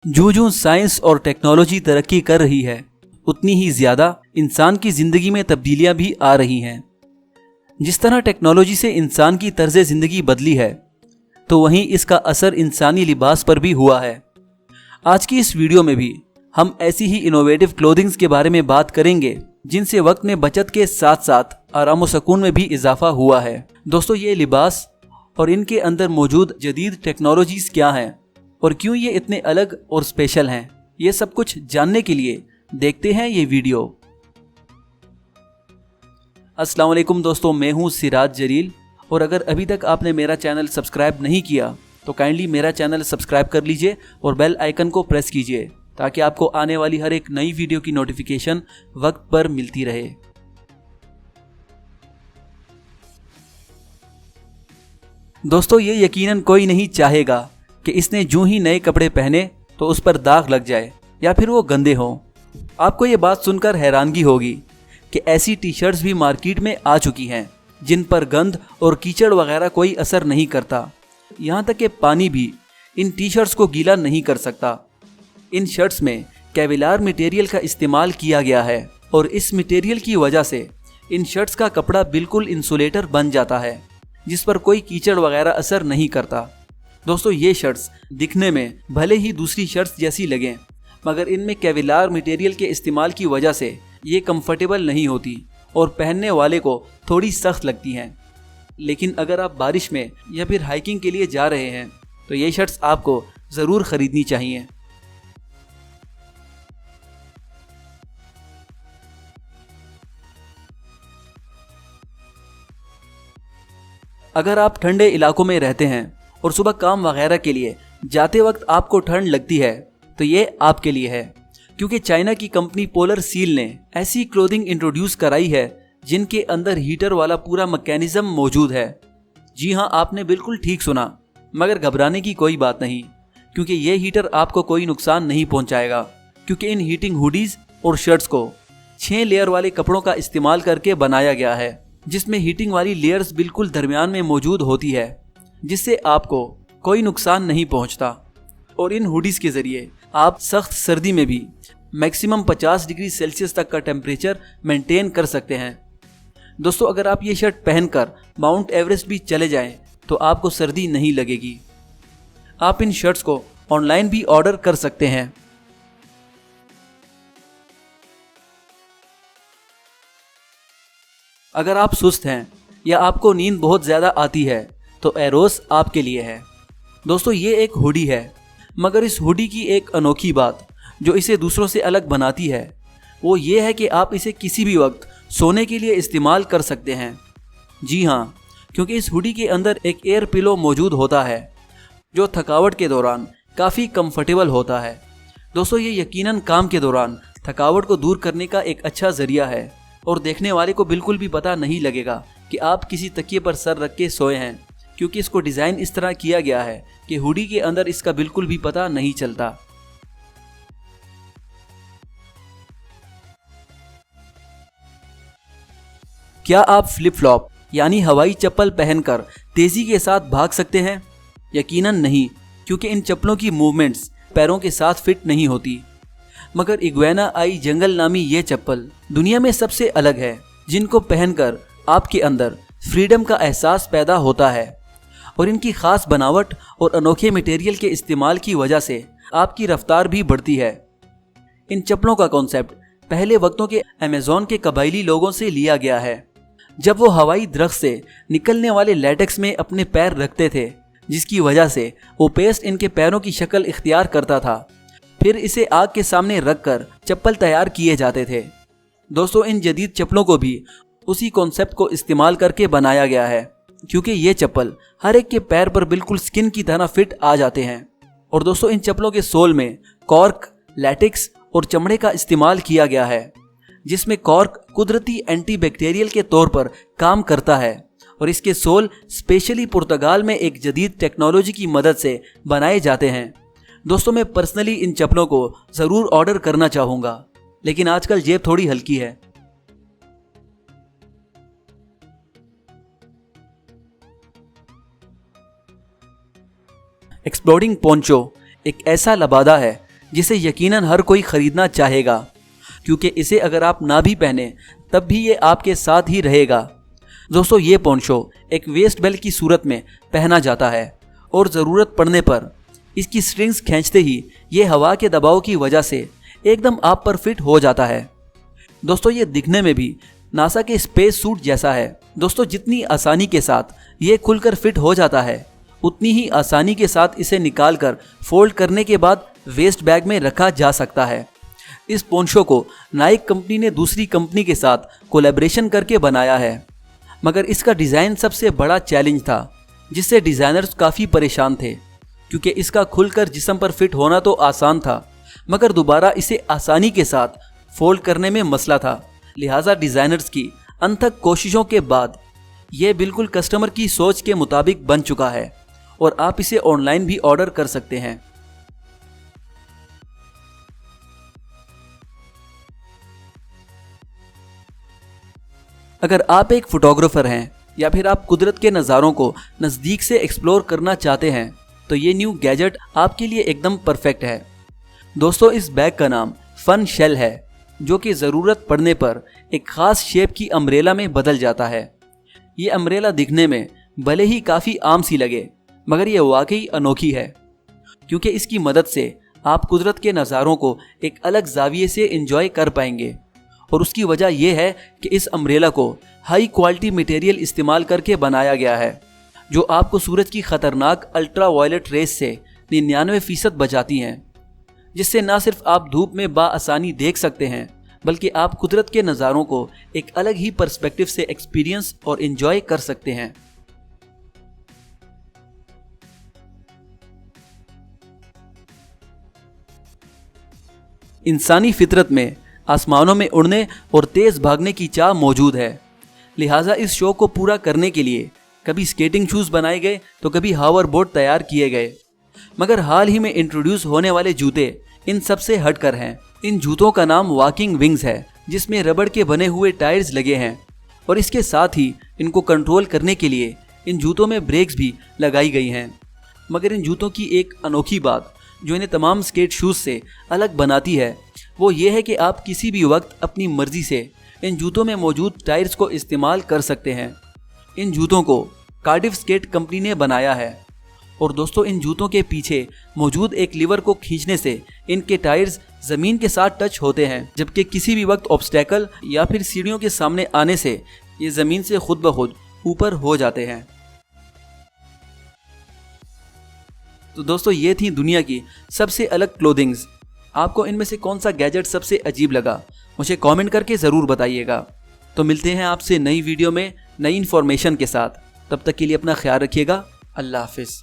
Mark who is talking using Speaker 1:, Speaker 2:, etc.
Speaker 1: जो जो साइंस और टेक्नोलॉजी तरक्की कर रही है, उतनी ही ज़्यादा इंसान की ज़िंदगी में तब्दीलियां भी आ रही हैं। जिस तरह टेक्नोलॉजी से इंसान की तर्ज ज़िंदगी बदली है, तो वहीं इसका असर इंसानी लिबास पर भी हुआ है। आज की इस वीडियो में भी हम ऐसी ही इनोवेटिव क्लोथिंग्स के बारे में बात करेंगे, जिनसे वक्त में बचत के साथ साथ आराम व सुकून में भी इजाफा हुआ है। दोस्तों, ये लिबास और इनके अंदर मौजूद जदीद टेक्नोलॉजीज क्या हैं और क्यों ये इतने अलग और स्पेशल हैं, ये सब कुछ जानने के लिए देखते हैं ये वीडियो। अस्सलाम वालेकुम दोस्तों, मैं हूं सिराज जरील और अगर अभी तक आपने मेरा चैनल सब्सक्राइब नहीं किया तो काइंडली मेरा चैनल सब्सक्राइब कर लीजिए और बेल आइकन को प्रेस कीजिए ताकि आपको आने वाली हर एक नई वीडियो की नोटिफिकेशन वक्त पर मिलती रहे। दोस्तों, ये यकीनन कोई नहीं चाहेगा कि इसने जूं ही नए कपड़े पहने तो उस पर दाग लग जाए या फिर वो गंदे हों। आपको ये बात सुनकर हैरानगी होगी कि ऐसी टी शर्ट्स भी मार्केट में आ चुकी हैं जिन पर गंद और कीचड़ वगैरह कोई असर नहीं करता। यहाँ तक कि पानी भी इन टी शर्ट्स को गीला नहीं कर सकता। इन शर्ट्स में केविलार मटेरियल का इस्तेमाल किया गया है और इस मटेरियल की वजह से इन शर्ट्स का कपड़ा बिल्कुल इंसुलेटर बन जाता है, जिस पर कोई कीचड़ वगैरह असर नहीं करता। दोस्तों, ये शर्ट्स दिखने में भले ही दूसरी शर्ट्स जैसी लगें, मगर इनमें केविलार मटेरियल के इस्तेमाल की वजह से ये कंफर्टेबल नहीं होती और पहनने वाले को थोड़ी सख्त लगती हैं। लेकिन अगर आप बारिश में या फिर हाइकिंग के लिए जा रहे हैं तो ये शर्ट्स आपको ज़रूर ख़रीदनी चाहिए। अगर आप ठंडे इलाकों में रहते हैं और सुबह काम वगैरह के लिए जाते वक्त आपको ठंड लगती है तो ये आपके लिए है, क्योंकि चाइना की कंपनी पोलर सील ने ऐसी क्लोथिंग इंट्रोड्यूस कराई है जिनके अंदर हीटर वाला पूरा मैकेनिज्म मौजूद है। जी हाँ, आपने बिल्कुल ठीक सुना, मगर घबराने की कोई बात नहीं, क्योंकि ये हीटर आपको कोई नुकसान नहीं पहुंचाएगा, क्योंकि इन हीटिंग हुडीज और शर्ट्स को 6 लेयर वाले कपड़ों का इस्तेमाल करके बनाया गया है, जिसमें हीटिंग वाली लेयर्स बिल्कुल दरमियान में मौजूद होती है, जिससे आपको कोई नुकसान नहीं पहुंचता। और इन हुडीज के जरिए आप सख्त सर्दी में भी मैक्सिमम 50 डिग्री सेल्सियस तक का टेम्परेचर मेंटेन कर सकते हैं। दोस्तों, अगर आप ये शर्ट पहनकर माउंट एवरेस्ट भी चले जाएं तो आपको सर्दी नहीं लगेगी। आप इन शर्ट्स को ऑनलाइन भी ऑर्डर कर सकते हैं। अगर आप सुस्त हैं या आपको नींद बहुत ज़्यादा आती है तो एरोस आपके लिए है। दोस्तों, ये एक हुडी है, मगर इस हुडी की एक अनोखी बात जो इसे दूसरों से अलग बनाती है वो ये है कि आप इसे किसी भी वक्त सोने के लिए इस्तेमाल कर सकते हैं। जी हाँ, क्योंकि इस हुडी के अंदर एक एयर पिलो मौजूद होता है जो थकावट के दौरान काफ़ी कंफर्टेबल होता है। दोस्तों, ये यकीनन काम के दौरान थकावट को दूर करने का एक अच्छा ज़रिया है और देखने वाले को बिल्कुल भी पता नहीं लगेगा कि आप किसी तकिए पर सर रख के सोए हैं, क्योंकि इसको डिज़ाइन इस तरह किया गया है कि हुडी के अंदर इसका बिल्कुल भी पता नहीं चलता। क्या आप फ्लिप फ्लॉप यानी हवाई चप्पल पहनकर तेजी के साथ भाग सकते हैं? यकीनन नहीं, क्योंकि इन चप्पलों की मूवमेंट्स पैरों के साथ फिट नहीं होती। मगर इग्वाना आई जंगल नामी ये चप्पल दुनिया में सबसे अलग है, जिनको पहनकर आपके अंदर फ्रीडम का एहसास पैदा होता है और इनकी खास बनावट और अनोखे मटेरियल के इस्तेमाल की वजह से आपकी रफ्तार भी बढ़ती है। इन चप्पलों का कॉन्सेप्ट पहले वक्तों के अमेज़न के कबायली लोगों से लिया गया है, जब वो हवाई दरख्त से निकलने वाले लैटेक्स में अपने पैर रखते थे, जिसकी वजह से वो पेस्ट इनके पैरों की शक्ल इख्तियार करता था। फिर इसे आग के सामने रखकर चप्पल तैयार किए जाते थे। दोस्तों, इन जदीद चप्पलों को भी उसी कॉन्सेप्ट को इस्तेमाल करके बनाया गया है, क्योंकि ये चप्पल हर एक के पैर पर बिल्कुल स्किन की तरह फिट आ जाते हैं। और दोस्तों, इन चप्पलों के सोल में कॉर्क, लैटेक्स और चमड़े का इस्तेमाल किया गया है, जिसमें कॉर्क कुदरती एंटीबैक्टीरियल के तौर पर काम करता है और इसके सोल स्पेशली पुर्तगाल में एक जदीद टेक्नोलॉजी की मदद से बनाए जाते हैं। दोस्तों, मैं पर्सनली इन चप्पलों को ज़रूर ऑर्डर करना चाहूँगा, लेकिन आजकल जेब थोड़ी हल्की है। एक्सप्लोडिंग पोंचो एक ऐसा लबादा है जिसे यकीनन हर कोई खरीदना चाहेगा, क्योंकि इसे अगर आप ना भी पहने तब भी ये आपके साथ ही रहेगा। दोस्तों, ये पोंशो एक वेस्ट बेल्ट की सूरत में पहना जाता है और ज़रूरत पड़ने पर इसकी स्ट्रिंग्स खींचते ही ये हवा के दबाव की वजह से एकदम आप पर फिट हो जाता है। दोस्तों, ये दिखने में भी नासा के स्पेस सूट जैसा है। दोस्तों, जितनी आसानी के साथ ये खुलकर फिट हो जाता है, उतनी ही आसानी के साथ इसे निकालकर फोल्ड करने के बाद वेस्ट बैग में रखा जा सकता है। इस पोंशो को नाइक कंपनी ने दूसरी कंपनी के साथ कोलैबोरेशन करके बनाया है, मगर इसका डिज़ाइन सबसे बड़ा चैलेंज था, जिससे डिज़ाइनर्स काफ़ी परेशान थे, क्योंकि इसका खुलकर जिस्म पर फिट होना तो आसान था, मगर दोबारा इसे आसानी के साथ फोल्ड करने में मसला था। लिहाजा डिज़ाइनर्स की अनथक कोशिशों के बाद ये बिल्कुल कस्टमर की सोच के मुताबिक बन चुका है और आप इसे ऑनलाइन भी ऑर्डर कर सकते हैं। अगर आप एक फोटोग्राफर हैं या फिर आप कुदरत के नज़ारों को नज़दीक से एक्सप्लोर करना चाहते हैं, तो ये न्यू गैजेट आपके लिए एकदम परफेक्ट है। दोस्तों, इस बैग का नाम फन शेल है, जो कि ज़रूरत पड़ने पर एक ख़ास शेप की अम्ब्रेला में बदल जाता है। ये अम्ब्रेला दिखने में भले ही काफ़ी आम सी लगे, मगर ये वाकई अनोखी है, क्योंकि इसकी मदद से आप कुदरत के नज़ारों को एक अलग जाविये से एंजॉय कर पाएंगे। और उसकी वजह यह है कि इस अम्ब्रेला को हाई क्वालिटी मटेरियल इस्तेमाल करके बनाया गया है, जो आपको सूरज की ख़तरनाक अल्ट्रा वायलेट रेस से 99% बचाती हैं, जिससे न सिर्फ आप धूप में बाआसानी देख सकते हैं, बल्कि आप कुदरत के नज़ारों को एक अलग ही पर्सपेक्टिव से एक्सपीरियंस और एंजॉय कर सकते हैं। इंसानी फितरत में आसमानों में उड़ने और तेज़ भागने की चाह मौजूद है। लिहाजा इस शौक को पूरा करने के लिए कभी स्केटिंग शूज़ बनाए गए तो कभी हावर बोर्ड तैयार किए गए, मगर हाल ही में इंट्रोड्यूस होने वाले जूते इन सब से हटकर हैं। इन जूतों का नाम वॉकिंग विंग्स है, जिसमें रबड़ के बने हुए टायर्स लगे हैं और इसके साथ ही इनको कंट्रोल करने के लिए इन जूतों में ब्रेक्स भी लगाई गई हैं। मगर इन जूतों की एक अनोखी बात जो इन्हें तमाम स्केट शूज़ से अलग बनाती है, वो ये है कि आप किसी भी वक्त अपनी मर्जी से इन जूतों में मौजूद टायर्स को इस्तेमाल कर सकते हैं। इन जूतों को कार्डिफ स्केट कंपनी ने बनाया है और दोस्तों, इन जूतों के पीछे मौजूद एक लीवर को खींचने से इनके टायर्स ज़मीन के साथ टच होते हैं, जबकि किसी भी वक्त ऑब्स्टेकल या फिर सीढ़ियों के सामने आने से ये ज़मीन से खुद ब खुद ऊपर हो जाते हैं। तो दोस्तों, ये थी दुनिया की सबसे अलग क्लोथिंग्स। आपको इनमें से कौन सा गैजेट सबसे अजीब लगा, मुझे कमेंट करके ज़रूर बताइएगा। तो मिलते हैं आपसे नई वीडियो में नई इन्फॉर्मेशन के साथ। तब तक के लिए अपना ख्याल रखिएगा। अल्लाह हाफिज़।